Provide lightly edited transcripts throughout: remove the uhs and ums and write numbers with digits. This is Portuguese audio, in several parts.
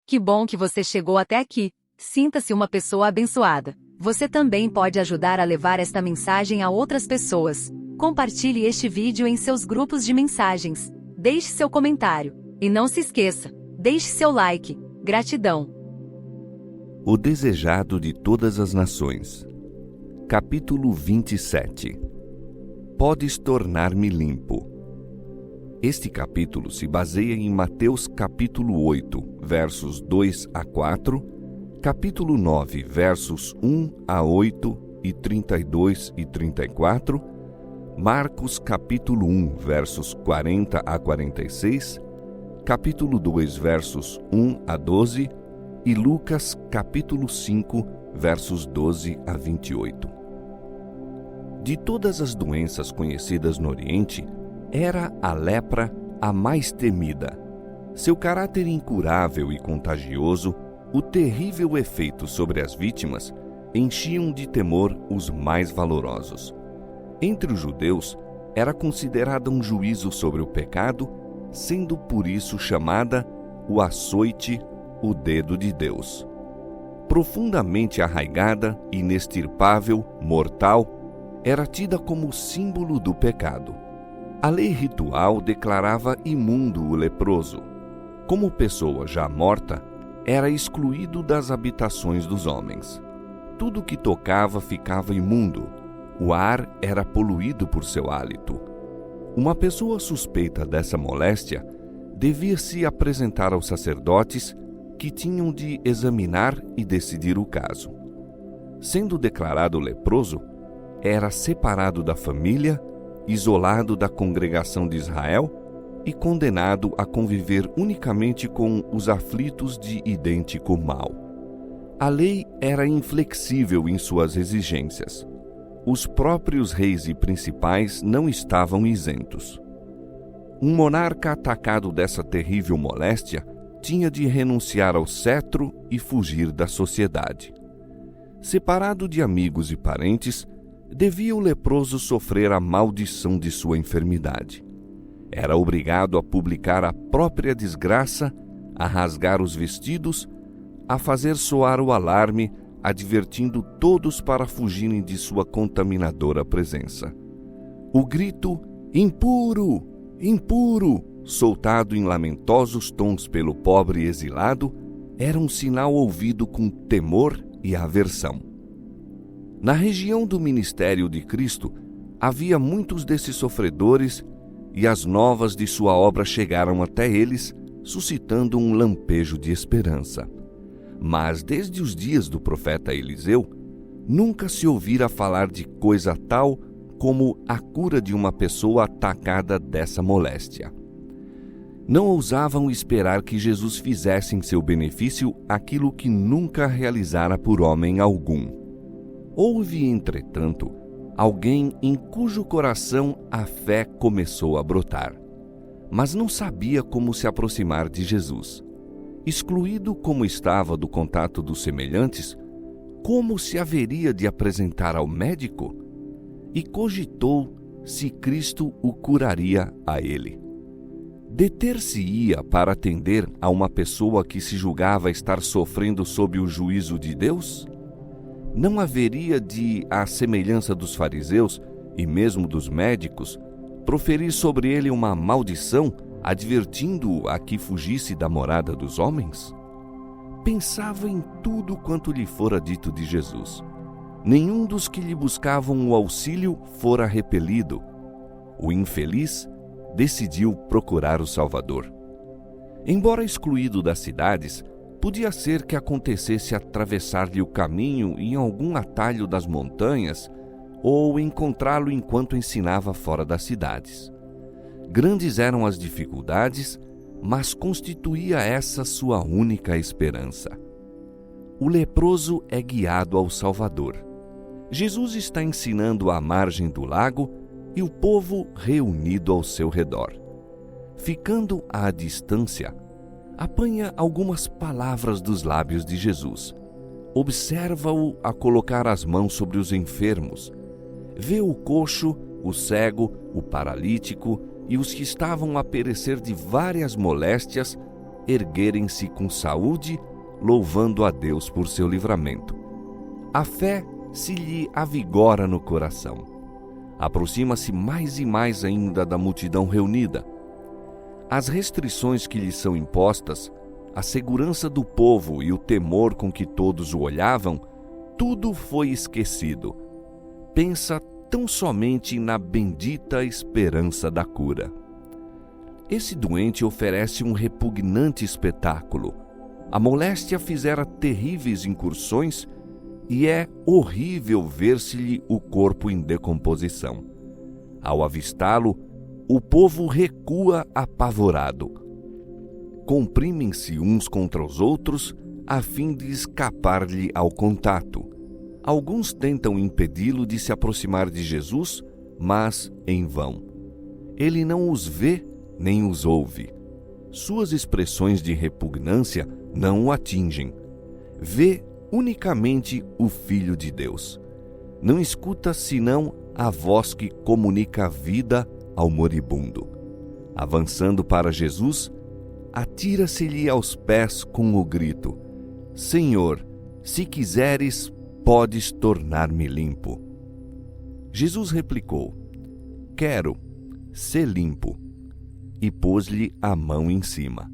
Que bom que você chegou até aqui. Sinta-se uma pessoa abençoada. Você também pode ajudar a levar esta mensagem a outras pessoas. Compartilhe este vídeo em seus grupos de mensagens. Deixe seu comentário. E não se esqueça, deixe seu like. Gratidão. O desejado de todas as nações. Capítulo 27. Podes tornar-me limpo. Este capítulo se baseia em Mateus capítulo 8, versos 2 a 4, capítulo 9, versos 1 a 8 e 32 e 34, Marcos capítulo 1, versos 40 a 46, capítulo 2, versos 1 a 12 e Lucas capítulo 5, versos 12 a 28. De todas as doenças conhecidas no Oriente, era a lepra a mais temida. Seu caráter incurável e contagioso, o terrível efeito sobre as vítimas, enchiam de temor os mais valorosos. Entre os judeus, era considerada um juízo sobre o pecado, sendo por isso chamada o açoite, o dedo de Deus. Profundamente arraigada, inextirpável, mortal, era tida como símbolo do pecado. A lei ritual declarava imundo o leproso. Como pessoa já morta, era excluído das habitações dos homens. Tudo que tocava ficava imundo. O ar era poluído por seu hálito. Uma pessoa suspeita dessa moléstia devia se apresentar aos sacerdotes, que tinham de examinar e decidir o caso. Sendo declarado leproso, era separado da família, isolado da congregação de Israel e condenado a conviver unicamente com os aflitos de idêntico mal. A lei era inflexível em suas exigências. Os próprios reis e principais não estavam isentos. Um monarca atacado dessa terrível moléstia tinha de renunciar ao cetro e fugir da sociedade. Separado de amigos e parentes, devia o leproso sofrer a maldição de sua enfermidade. Era obrigado a publicar a própria desgraça, a rasgar os vestidos, a fazer soar o alarme, advertindo todos para fugirem de sua contaminadora presença. O grito "impuro, impuro", soltado em lamentosos tons pelo pobre exilado, era um sinal ouvido com temor e aversão. Na região do ministério de Cristo, havia muitos desses sofredores e as novas de sua obra chegaram até eles, suscitando um lampejo de esperança. Mas desde os dias do profeta Eliseu, nunca se ouvira falar de coisa tal como a cura de uma pessoa atacada dessa moléstia. Não ousavam esperar que Jesus fizesse em seu benefício aquilo que nunca realizara por homem algum. Houve, entretanto, alguém em cujo coração a fé começou a brotar, mas não sabia como se aproximar de Jesus. Excluído como estava do contato dos semelhantes, como se haveria de apresentar ao médico? E cogitou se Cristo o curaria a ele. Deter-se-ia para atender a uma pessoa que se julgava estar sofrendo sob o juízo de Deus? Não haveria de, à semelhança dos fariseus e mesmo dos médicos, proferir sobre ele uma maldição, advertindo-o a que fugisse da morada dos homens? Pensava em tudo quanto lhe fora dito de Jesus. Nenhum dos que lhe buscavam o auxílio fora repelido. O infeliz decidiu procurar o Salvador. Embora excluído das cidades, podia ser que acontecesse atravessar-lhe o caminho em algum atalho das montanhas ou encontrá-lo enquanto ensinava fora das cidades. Grandes eram as dificuldades, mas constituía essa sua única esperança. O leproso é guiado ao Salvador. Jesus está ensinando à margem do lago e o povo reunido ao seu redor. Ficando à distância, apanha algumas palavras dos lábios de Jesus. Observa-o a colocar as mãos sobre os enfermos. Vê o coxo, o cego, o paralítico e os que estavam a perecer de várias moléstias erguerem-se com saúde, louvando a Deus por seu livramento. A fé se lhe avigora no coração. Aproxima-se mais e mais ainda da multidão reunida. As restrições que lhe são impostas, a segurança do povo e o temor com que todos o olhavam, tudo foi esquecido. Pensa tão somente na bendita esperança da cura. Esse doente oferece um repugnante espetáculo. A moléstia fizera terríveis incursões e é horrível ver-se-lhe o corpo em decomposição. Ao avistá-lo, o povo recua apavorado. Comprimem-se uns contra os outros a fim de escapar-lhe ao contato. Alguns tentam impedi-lo de se aproximar de Jesus, mas em vão. Ele não os vê nem os ouve. Suas expressões de repugnância não o atingem. Vê unicamente o Filho de Deus. Não escuta senão a voz que comunica a vida ao moribundo. Avançando para Jesus, atira-se-lhe aos pés com o grito: Senhor, se quiseres, podes tornar-me limpo. Jesus replicou: Quero, sê limpo. E pôs-lhe a mão em cima.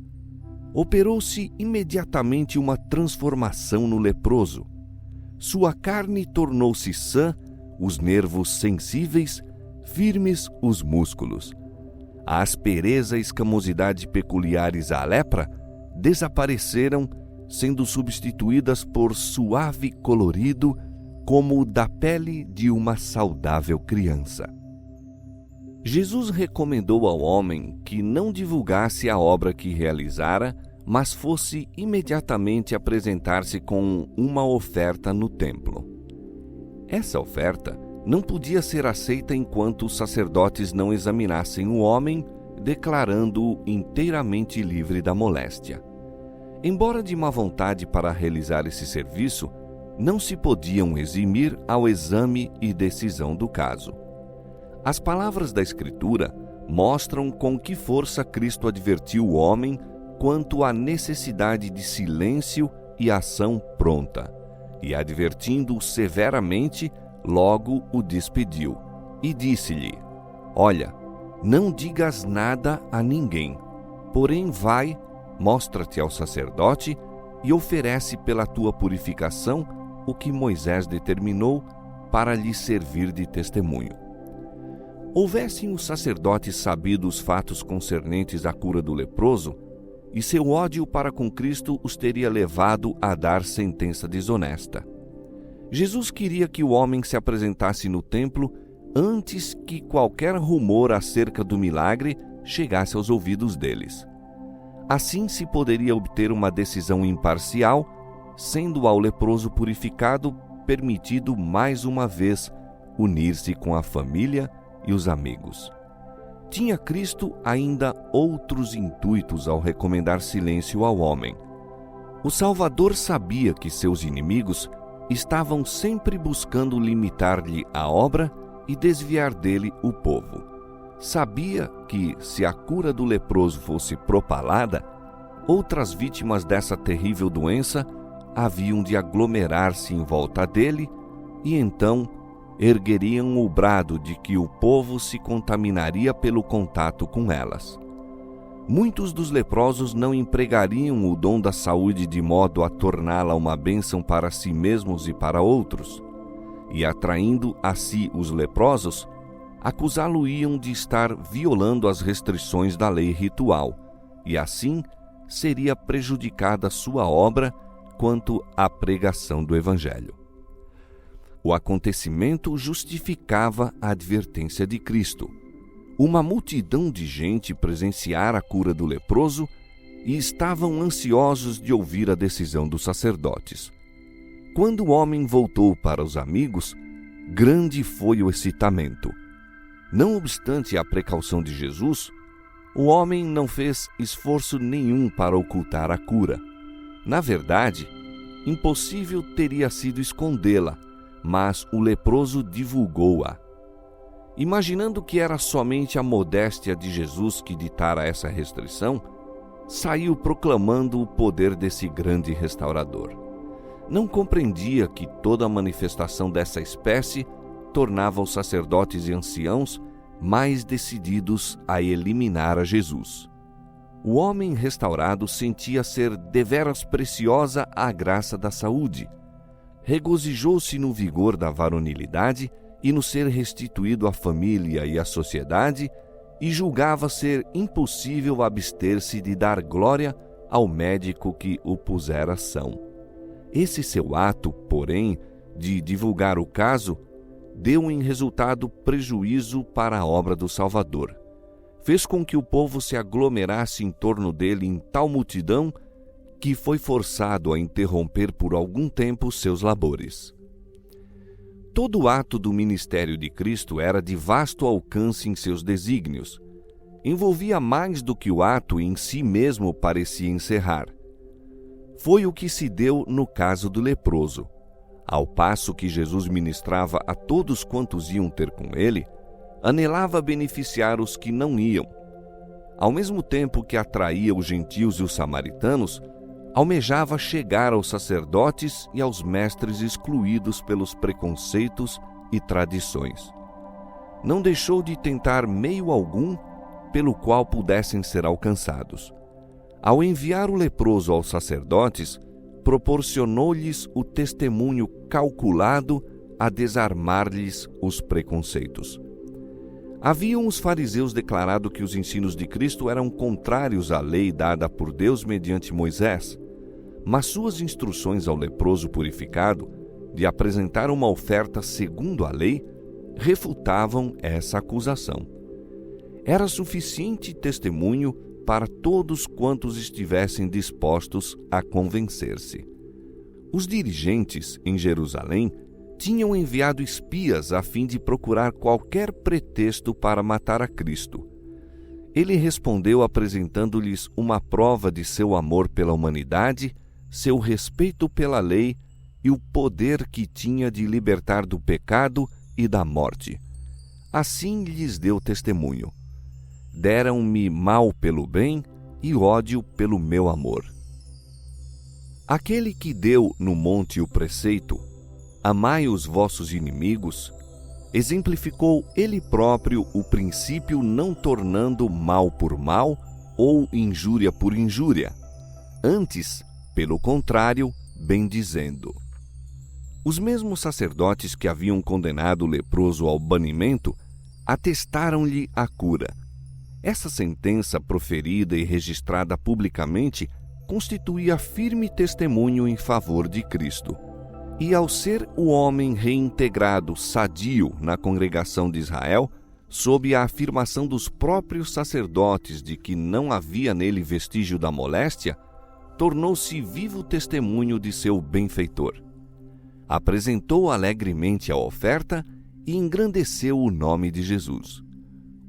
Operou-se imediatamente uma transformação no leproso. Sua carne tornou-se sã, os nervos sensíveis, firmes os músculos. A aspereza e escamosidade peculiares à lepra desapareceram, sendo substituídas por suave colorido, como o da pele de uma saudável criança. Jesus recomendou ao homem que não divulgasse a obra que realizara, mas fosse imediatamente apresentar-se com uma oferta no templo. Essa oferta não podia ser aceita enquanto os sacerdotes não examinassem o homem, declarando-o inteiramente livre da moléstia. Embora de má vontade para realizar esse serviço, não se podiam eximir ao exame e decisão do caso. As palavras da Escritura mostram com que força Cristo advertiu o homem quanto à necessidade de silêncio e ação pronta, e advertindo-o severamente, logo o despediu, e disse-lhe: Olha, não digas nada a ninguém, porém vai, mostra-te ao sacerdote e oferece pela tua purificação o que Moisés determinou para lhe servir de testemunho. Houvessem os sacerdotes sabido os fatos concernentes à cura do leproso, e seu ódio para com Cristo os teria levado a dar sentença desonesta. Jesus queria que o homem se apresentasse no templo antes que qualquer rumor acerca do milagre chegasse aos ouvidos deles. Assim se poderia obter uma decisão imparcial, sendo ao leproso purificado permitido mais uma vez unir-se com a família e os amigos. Tinha Cristo ainda outros intuitos ao recomendar silêncio ao homem. O Salvador sabia que seus inimigos estavam sempre buscando limitar-lhe a obra e desviar dele o povo. Sabia que, se a cura do leproso fosse propalada, outras vítimas dessa terrível doença haviam de aglomerar-se em volta dele e então ergueriam o brado de que o povo se contaminaria pelo contato com elas. Muitos dos leprosos não empregariam o dom da saúde de modo a torná-la uma bênção para si mesmos e para outros, e atraindo a si os leprosos, acusá-lo-iam de estar violando as restrições da lei ritual, e assim seria prejudicada sua obra quanto à pregação do Evangelho. O acontecimento justificava a advertência de Cristo. Uma multidão de gente presenciara a cura do leproso e estavam ansiosos de ouvir a decisão dos sacerdotes. Quando o homem voltou para os amigos, grande foi o excitamento. Não obstante a precaução de Jesus, o homem não fez esforço nenhum para ocultar a cura. Na verdade, impossível teria sido escondê-la, mas o leproso divulgou-a. Imaginando que era somente a modéstia de Jesus que ditara essa restrição, saiu proclamando o poder desse grande restaurador. Não compreendia que toda manifestação dessa espécie tornava os sacerdotes e anciãos mais decididos a eliminar a Jesus. O homem restaurado sentia ser deveras preciosa a graça da saúde. Regozijou-se no vigor da varonilidade e no ser restituído à família e à sociedade, e julgava ser impossível abster-se de dar glória ao médico que o pusera são. Esse seu ato, porém, de divulgar o caso, deu em resultado prejuízo para a obra do Salvador. Fez com que o povo se aglomerasse em torno dele em tal multidão que foi forçado a interromper por algum tempo seus labores. Todo o ato do ministério de Cristo era de vasto alcance em seus desígnios. Envolvia mais do que o ato em si mesmo parecia encerrar. Foi o que se deu no caso do leproso. Ao passo que Jesus ministrava a todos quantos iam ter com ele, anelava beneficiar os que não iam. Ao mesmo tempo que atraía os gentios e os samaritanos, almejava chegar aos sacerdotes e aos mestres excluídos pelos preconceitos e tradições. Não deixou de tentar meio algum pelo qual pudessem ser alcançados. Ao enviar o leproso aos sacerdotes, proporcionou-lhes o testemunho calculado a desarmar-lhes os preconceitos. Haviam os fariseus declarado que os ensinos de Cristo eram contrários à lei dada por Deus mediante Moisés, mas suas instruções ao leproso purificado de apresentar uma oferta segundo a lei refutavam essa acusação. Era suficiente testemunho para todos quantos estivessem dispostos a convencer-se. Os dirigentes em Jerusalém tinham enviado espias a fim de procurar qualquer pretexto para matar a Cristo. Ele respondeu apresentando-lhes uma prova de seu amor pela humanidade, seu respeito pela lei e o poder que tinha de libertar do pecado e da morte. Assim lhes deu testemunho: deram-me mal pelo bem e ódio pelo meu amor. Aquele que deu no monte o preceito, amai os vossos inimigos, exemplificou ele próprio o princípio não tornando mal por mal ou injúria por injúria, antes, pelo contrário, bendizendo. Os mesmos sacerdotes que haviam condenado o leproso ao banimento atestaram-lhe a cura. Essa sentença, proferida e registrada publicamente, constituía firme testemunho em favor de Cristo. E ao ser o homem reintegrado sadio na congregação de Israel, sob a afirmação dos próprios sacerdotes de que não havia nele vestígio da moléstia, tornou-se vivo testemunho de seu benfeitor. Apresentou alegremente a oferta e engrandeceu o nome de Jesus.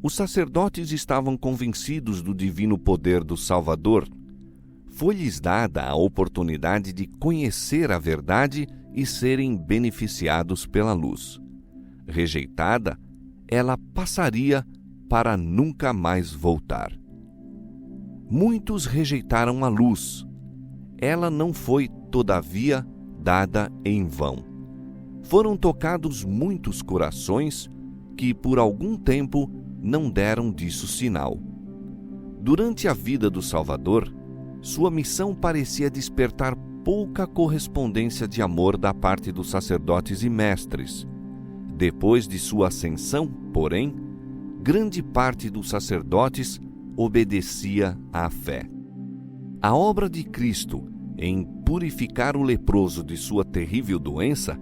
Os sacerdotes estavam convencidos do divino poder do Salvador. Foi-lhes dada a oportunidade de conhecer a verdade e serem beneficiados pela luz. Rejeitada, ela passaria para nunca mais voltar. Muitos rejeitaram a luz. Ela não foi, todavia, dada em vão. Foram tocados muitos corações que, por algum tempo, não deram disso sinal. Durante a vida do Salvador, sua missão parecia despertar pouca correspondência de amor da parte dos sacerdotes e mestres. Depois de sua ascensão, porém, grande parte dos sacerdotes obedecia à fé. A obra de Cristo em purificar o leproso de sua terrível doença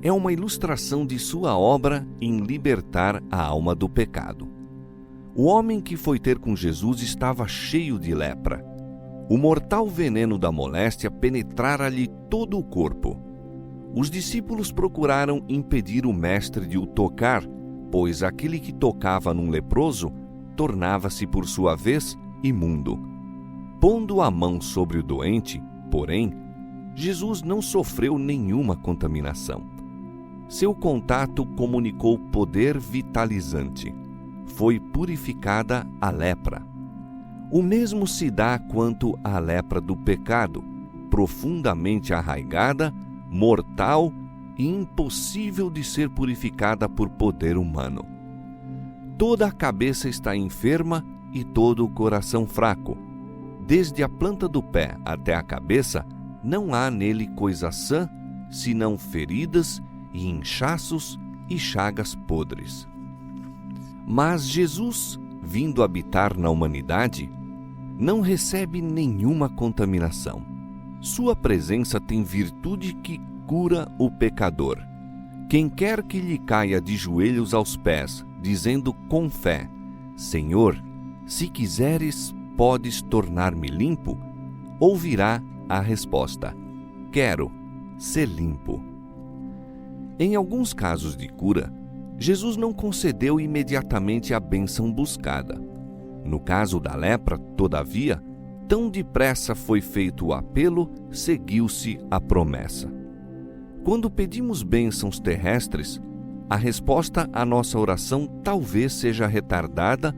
é uma ilustração de sua obra em libertar a alma do pecado. O homem que foi ter com Jesus estava cheio de lepra. O mortal veneno da moléstia penetrara-lhe todo o corpo. Os discípulos procuraram impedir o mestre de o tocar, pois aquele que tocava num leproso tornava-se, por sua vez, imundo. Pondo a mão sobre o doente, porém, Jesus não sofreu nenhuma contaminação. Seu contato comunicou poder vitalizante. Foi purificada a lepra. O mesmo se dá quanto à lepra do pecado, profundamente arraigada, mortal e impossível de ser purificada por poder humano. Toda a cabeça está enferma e todo o coração fraco. Desde a planta do pé até a cabeça, não há nele coisa sã, senão feridas e inchaços e chagas podres. Mas Jesus, vindo habitar na humanidade, não recebe nenhuma contaminação. Sua presença tem virtude que cura o pecador. Quem quer que lhe caia de joelhos aos pés, dizendo com fé: Senhor, se quiseres, podes tornar-me limpo, ouvirá a resposta: quero ser limpo. Em alguns casos de cura, Jesus não concedeu imediatamente a bênção buscada. No caso da lepra, todavia, tão depressa foi feito o apelo, seguiu-se a promessa. Quando pedimos bênçãos terrestres, a resposta à nossa oração talvez seja retardada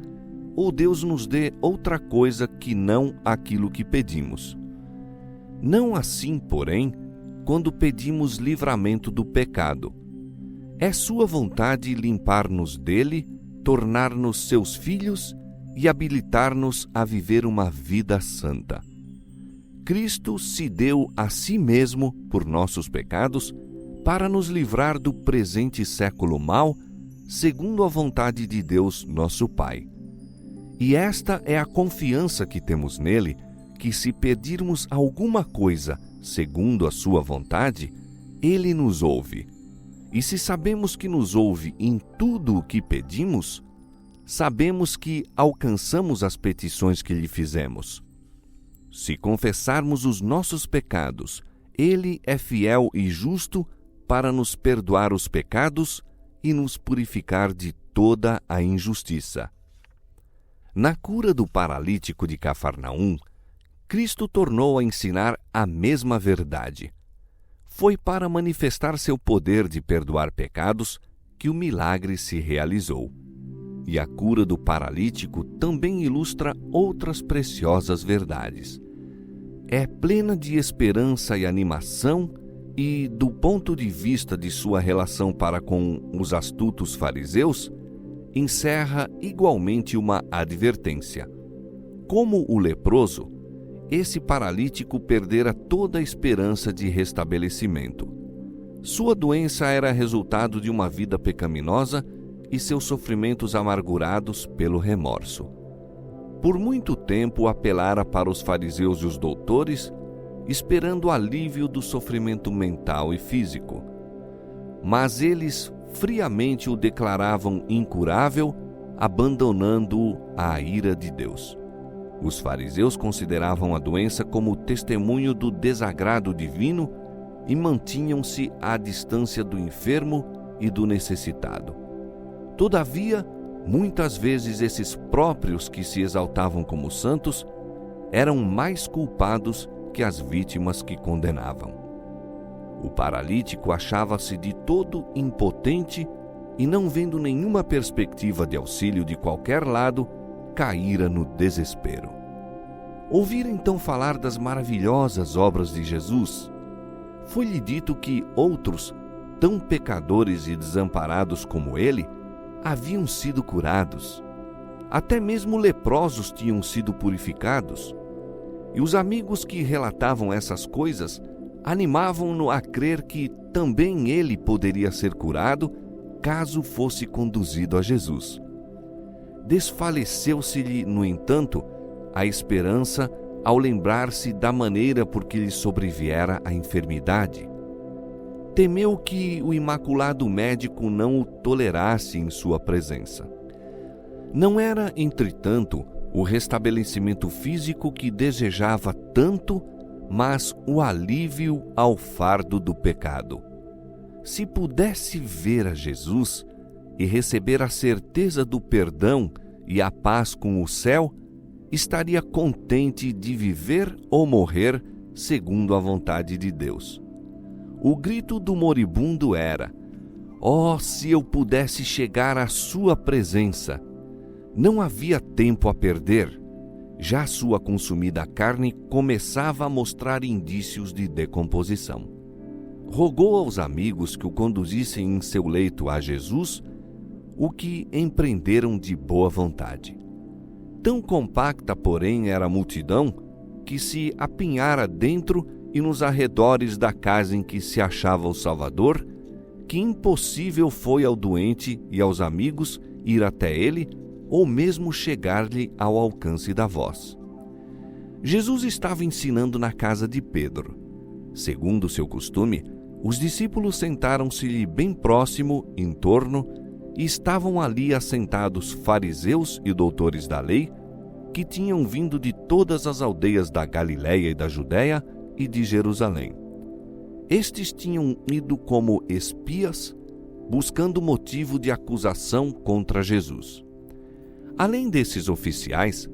ou Deus nos dê outra coisa que não aquilo que pedimos. Não assim, porém, quando pedimos livramento do pecado. É sua vontade limpar-nos dele, tornar-nos seus filhos e habilitar-nos a viver uma vida santa. Cristo se deu a si mesmo por nossos pecados para nos livrar do presente século mau, segundo a vontade de Deus, nosso Pai. E esta é a confiança que temos nele, que se pedirmos alguma coisa segundo a sua vontade, ele nos ouve. E se sabemos que nos ouve em tudo o que pedimos, sabemos que alcançamos as petições que lhe fizemos. Se confessarmos os nossos pecados, ele é fiel e justo para nos perdoar os pecados e nos purificar de toda a injustiça. Na cura do paralítico de Cafarnaum, Cristo tornou a ensinar a mesma verdade. Foi para manifestar seu poder de perdoar pecados que o milagre se realizou. E a cura do paralítico também ilustra outras preciosas verdades. É plena de esperança e animação e, do ponto de vista de sua relação para com os astutos fariseus, encerra igualmente uma advertência. Como o leproso, esse paralítico perdera toda a esperança de restabelecimento. Sua doença era resultado de uma vida pecaminosa e seus sofrimentos amargurados pelo remorso. Por muito tempo apelara para os fariseus e os doutores, esperando o alívio do sofrimento mental e físico. Mas eles friamente o declaravam incurável, abandonando-o à ira de Deus. Os fariseus consideravam a doença como testemunho do desagrado divino e mantinham-se à distância do enfermo e do necessitado. Todavia, muitas vezes esses próprios que se exaltavam como santos eram mais culpados que as vítimas que condenavam. O paralítico achava-se de todo impotente e, não vendo nenhuma perspectiva de auxílio de qualquer lado, caíra no desespero. Ouvira então falar das maravilhosas obras de Jesus. Foi-lhe dito que outros, tão pecadores e desamparados como ele, haviam sido curados. Até mesmo leprosos tinham sido purificados. E os amigos que relatavam essas coisas animavam-no a crer que também ele poderia ser curado, caso fosse conduzido a Jesus. Desfaleceu-se-lhe, no entanto, a esperança ao lembrar-se da maneira por que lhe sobreviera a enfermidade. Temeu que o imaculado médico não o tolerasse em sua presença. Não era, entretanto, o restabelecimento físico que desejava tanto, mas o alívio ao fardo do pecado. Se pudesse ver a Jesus e receber a certeza do perdão e a paz com o céu, estaria contente de viver ou morrer segundo a vontade de Deus. O grito do moribundo era: "Oh, se eu pudesse chegar à sua presença!" Não havia tempo a perder. Já sua consumida carne começava a mostrar indícios de decomposição. Rogou aos amigos que o conduzissem em seu leito a Jesus, o que empreenderam de boa vontade. Tão compacta, porém, era a multidão que se apinhara dentro e nos arredores da casa em que se achava o Salvador, que impossível foi ao doente e aos amigos ir até ele ou mesmo chegar-lhe ao alcance da voz. Jesus estava ensinando na casa de Pedro. Segundo seu costume, os discípulos sentaram-se-lhe bem próximo, em torno, e estavam ali assentados fariseus e doutores da lei, que tinham vindo de todas as aldeias da Galiléia e da Judéia e de Jerusalém. Estes tinham ido como espias, buscando motivo de acusação contra Jesus. Além desses oficiais,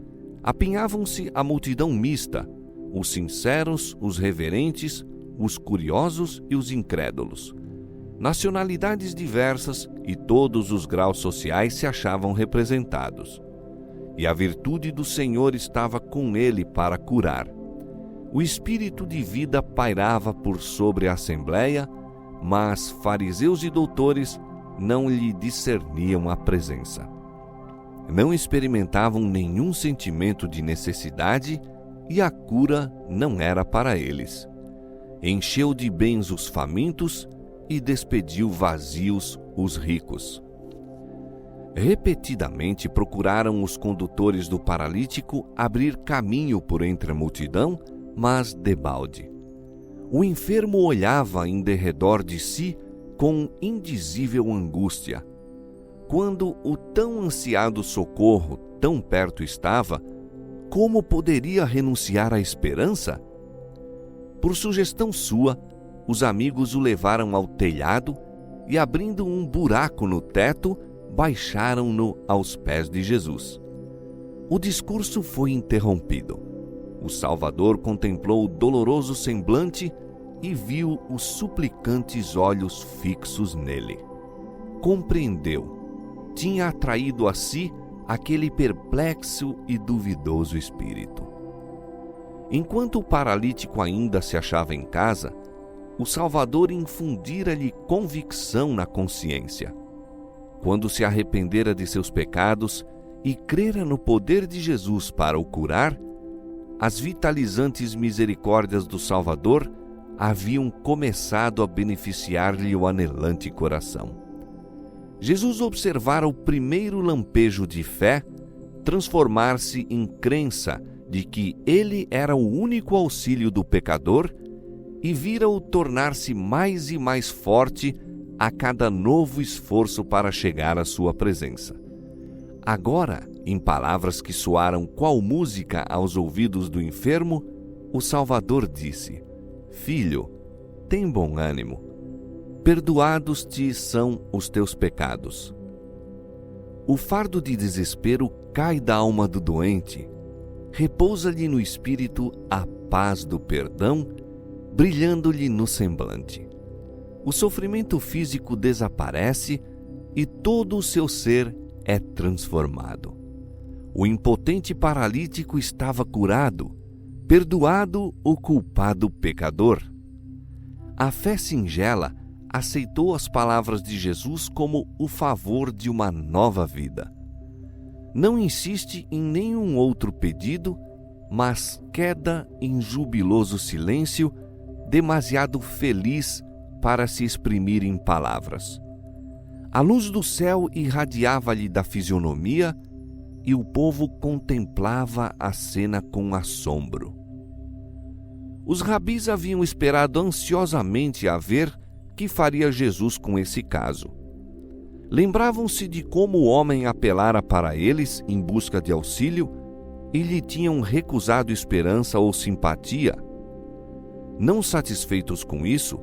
apinhavam-se a multidão mista, os sinceros, os reverentes, os curiosos e os incrédulos. Nacionalidades diversas e todos os graus sociais se achavam representados. E a virtude do Senhor estava com ele para curar. O espírito de vida pairava por sobre a assembleia, mas fariseus e doutores não lhe discerniam a presença. Não experimentavam nenhum sentimento de necessidade e a cura não era para eles. Encheu de bens os famintos e despediu vazios os ricos. Repetidamente procuraram os condutores do paralítico abrir caminho por entre a multidão, mas debalde. O enfermo olhava em derredor de si com indizível angústia. Quando o tão ansiado socorro tão perto estava, como poderia renunciar à esperança? Por sugestão sua, os amigos o levaram ao telhado e, abrindo um buraco no teto, baixaram-no aos pés de Jesus. O discurso foi interrompido. O Salvador contemplou o doloroso semblante e viu os suplicantes olhos fixos nele. Compreendeu. Tinha atraído a si aquele perplexo e duvidoso espírito. Enquanto o paralítico ainda se achava em casa, o Salvador infundira-lhe convicção na consciência. Quando se arrependera de seus pecados e crera no poder de Jesus para o curar, as vitalizantes misericórdias do Salvador haviam começado a beneficiar-lhe o anelante coração. Jesus observara o primeiro lampejo de fé transformar-se em crença de que ele era o único auxílio do pecador e vira-o tornar-se mais e mais forte a cada novo esforço para chegar à sua presença. Agora, em palavras que soaram qual música aos ouvidos do enfermo, o Salvador disse: Filho, tem bom ânimo. Perdoados te são os teus pecados. O fardo de desespero cai da alma do doente, repousa-lhe no espírito a paz do perdão, brilhando-lhe no semblante. O sofrimento físico desaparece e todo o seu ser é transformado. O impotente paralítico estava curado, perdoado o culpado pecador. A fé singela aceitou as palavras de Jesus como o favor de uma nova vida. Não insiste em nenhum outro pedido, mas queda em jubiloso silêncio, demasiado feliz para se exprimir em palavras. A luz do céu irradiava-lhe da fisionomia e o povo contemplava a cena com assombro. Os rabis haviam esperado ansiosamente a ver que faria Jesus com esse caso. Lembravam-se de como o homem apelara para eles em busca de auxílio e lhe tinham recusado esperança ou simpatia. Não satisfeitos com isso,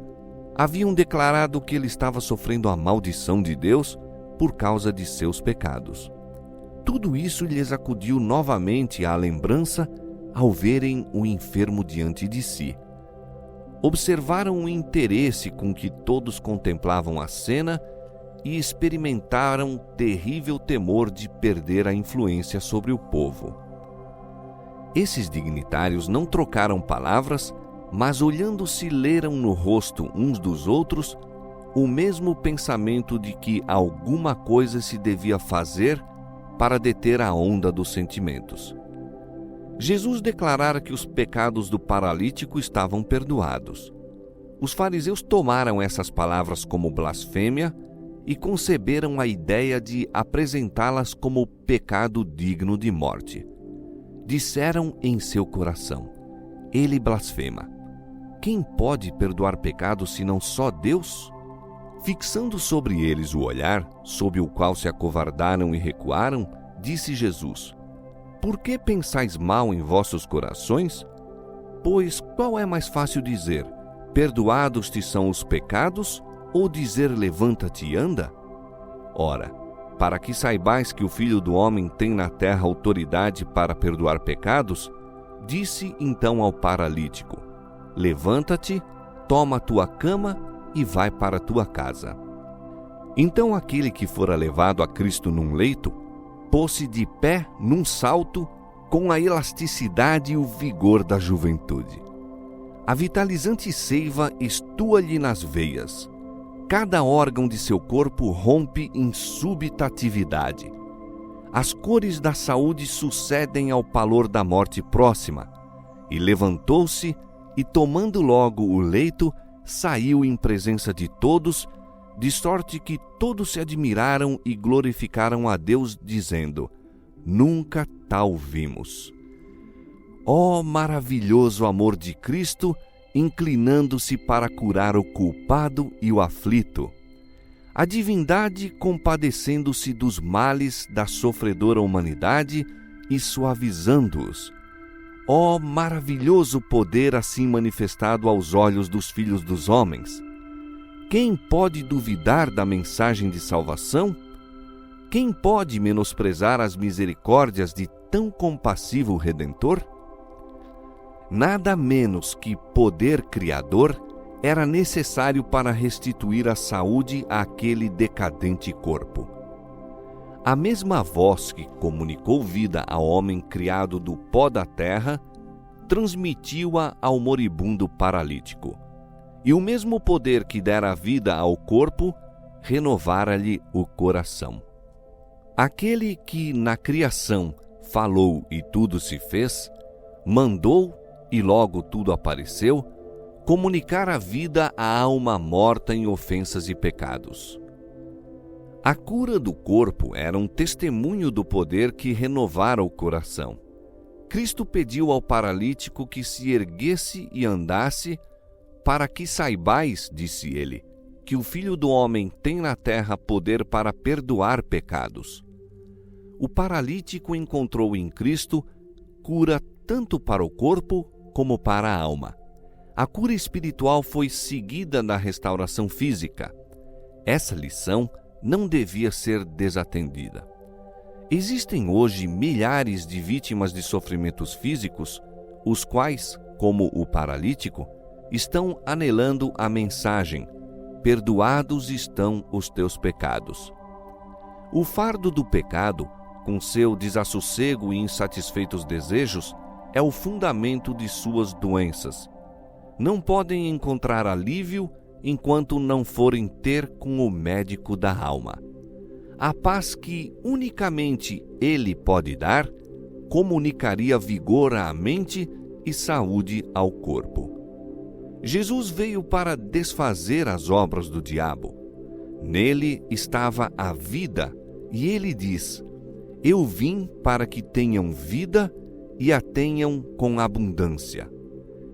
haviam declarado que ele estava sofrendo a maldição de Deus por causa de seus pecados. Tudo isso lhes acudiu novamente à lembrança ao verem o enfermo diante de si. Observaram o interesse com que todos contemplavam a cena e experimentaram terrível temor de perder a influência sobre o povo. Esses dignitários não trocaram palavras, mas olhando-se leram no rosto uns dos outros o mesmo pensamento de que alguma coisa se devia fazer para deter a onda dos sentimentos. Jesus declarara que os pecados do paralítico estavam perdoados. Os fariseus tomaram essas palavras como blasfêmia e conceberam a ideia de apresentá-las como pecado digno de morte. Disseram em seu coração: ele blasfema. Quem pode perdoar pecados senão só Deus? Fixando sobre eles o olhar, sob o qual se acovardaram e recuaram, disse Jesus: por que pensais mal em vossos corações? Pois qual é mais fácil dizer: perdoados te são os pecados, ou dizer: levanta-te e anda? Ora, para que saibais que o Filho do Homem tem na terra autoridade para perdoar pecados, disse então ao paralítico: levanta-te, toma a tua cama e vai para a tua casa. Então aquele que fora levado a Cristo num leito, pôs-se de pé num salto com a elasticidade e o vigor da juventude. A vitalizante seiva estua-lhe nas veias. Cada órgão de seu corpo rompe em súbita atividade. As cores da saúde sucedem ao pálor da morte próxima. E levantou-se e, tomando logo o leito, saiu em presença de todos, de sorte que todos se admiraram e glorificaram a Deus, dizendo: nunca tal vimos. Ó maravilhoso amor de Cristo, inclinando-se para curar o culpado e o aflito. A divindade compadecendo-se dos males da sofredora humanidade e suavizando-os. Ó maravilhoso poder assim manifestado aos olhos dos filhos dos homens! Quem pode duvidar da mensagem de salvação? Quem pode menosprezar as misericórdias de tão compassivo Redentor? Nada menos que poder criador era necessário para restituir a saúde àquele decadente corpo. A mesma voz que comunicou vida ao homem criado do pó da terra, transmitiu-a ao moribundo paralítico. E o mesmo poder que dera vida ao corpo, renovara-lhe o coração. Aquele que na criação falou e tudo se fez, mandou e logo tudo apareceu, comunicar a vida à alma morta em ofensas e pecados. A cura do corpo era um testemunho do poder que renovara o coração. Cristo pediu ao paralítico que se erguesse e andasse, para que saibais, disse ele, que o Filho do Homem tem na terra poder para perdoar pecados. O paralítico encontrou em Cristo cura tanto para o corpo como para a alma. A cura espiritual foi seguida da restauração física. Essa lição não devia ser desatendida. Existem hoje milhares de vítimas de sofrimentos físicos, os quais, como o paralítico, estão anelando a mensagem: perdoados estão os teus pecados. O fardo do pecado, com seu desassossego e insatisfeitos desejos, é o fundamento de suas doenças. Não podem encontrar alívio enquanto não forem ter com o médico da alma. A paz que unicamente ele pode dar, comunicaria vigor à mente e saúde ao corpo. Jesus veio para desfazer as obras do diabo. Nele estava a vida, e ele diz: eu vim para que tenham vida e a tenham com abundância.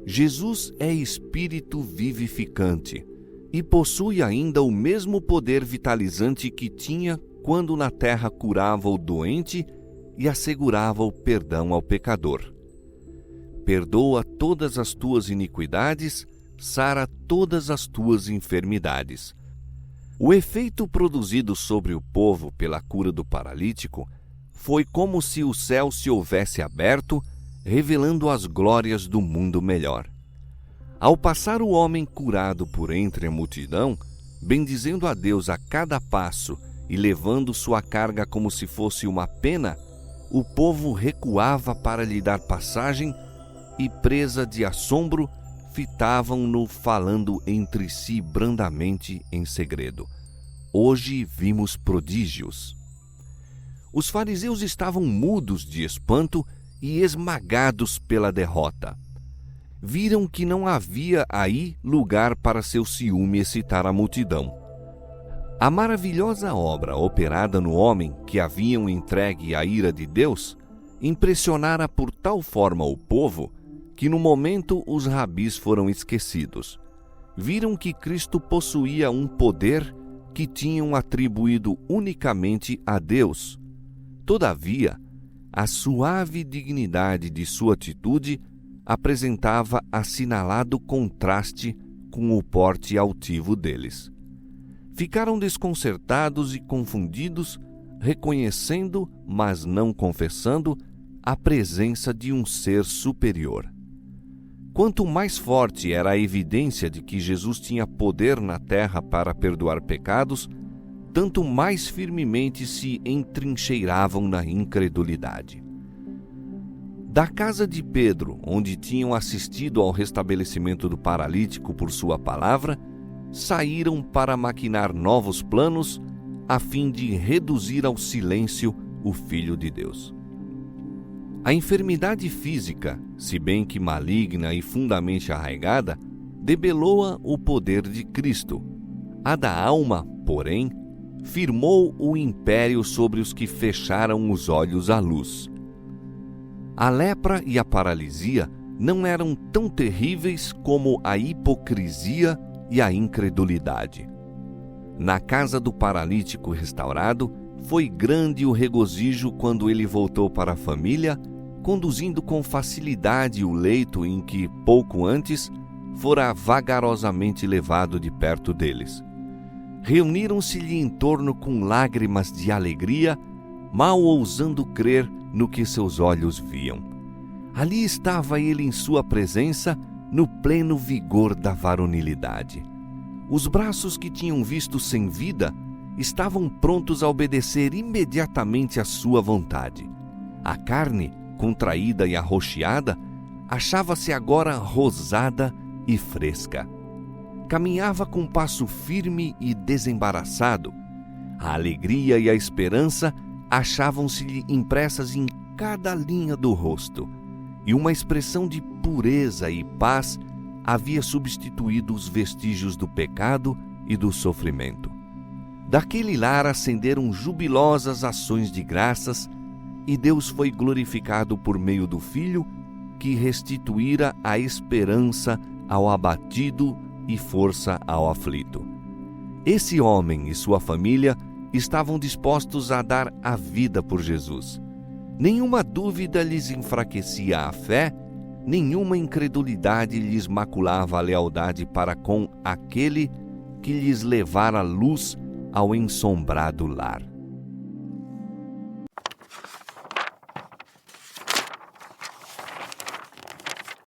Jesus é espírito vivificante e possui ainda o mesmo poder vitalizante que tinha quando na terra curava o doente e assegurava o perdão ao pecador. Perdoa todas as tuas iniquidades, sara todas as tuas enfermidades. O efeito produzido sobre o povo pela cura do paralítico foi como se o céu se houvesse aberto, revelando as glórias do mundo melhor. Ao passar o homem curado por entre a multidão, bendizendo a Deus a cada passo e levando sua carga como se fosse uma pena, o povo recuava para lhe dar passagem e, presa de assombro, fitavam-no falando entre si brandamente em segredo. Hoje vimos prodígios. Os fariseus estavam mudos de espanto e esmagados pela derrota. Viram que não havia aí lugar para seu ciúme excitar a multidão. A maravilhosa obra operada no homem que haviam entregue à ira de Deus impressionara por tal forma o povo que no momento os rabis foram esquecidos. Viram que Cristo possuía um poder que tinham atribuído unicamente a Deus. Todavia, a suave dignidade de sua atitude apresentava assinalado contraste com o porte altivo deles. Ficaram desconcertados e confundidos, reconhecendo, mas não confessando, a presença de um ser superior. Quanto mais forte era a evidência de que Jesus tinha poder na terra para perdoar pecados, tanto mais firmemente se entrincheiravam na incredulidade. Da casa de Pedro, onde tinham assistido ao restabelecimento do paralítico por sua palavra, saíram para maquinar novos planos a fim de reduzir ao silêncio o Filho de Deus. A enfermidade física, se bem que maligna e fundamente arraigada, debelou-a o poder de Cristo. A da alma, porém, firmou o império sobre os que fecharam os olhos à luz. A lepra e a paralisia não eram tão terríveis como a hipocrisia e a incredulidade. Na casa do paralítico restaurado, foi grande o regozijo quando ele voltou para a família, conduzindo com facilidade o leito em que, pouco antes, fora vagarosamente levado de perto deles. Reuniram-se-lhe em torno com lágrimas de alegria, mal ousando crer no que seus olhos viam. Ali estava ele em sua presença, no pleno vigor da varonilidade. Os braços que tinham visto sem vida estavam prontos a obedecer imediatamente à sua vontade. A carne, contraída e arroxeada, achava-se agora rosada e fresca. Caminhava com passo firme e desembaraçado. A alegria e a esperança achavam-se-lhe impressas em cada linha do rosto, e uma expressão de pureza e paz havia substituído os vestígios do pecado e do sofrimento. Daquele lar ascenderam jubilosas ações de graças, e Deus foi glorificado por meio do Filho, que restituíra a esperança ao abatido e força ao aflito. Esse homem e sua família estavam dispostos a dar a vida por Jesus. Nenhuma dúvida lhes enfraquecia a fé, nenhuma incredulidade lhes maculava a lealdade para com aquele que lhes levara luz ao ensombrado lar.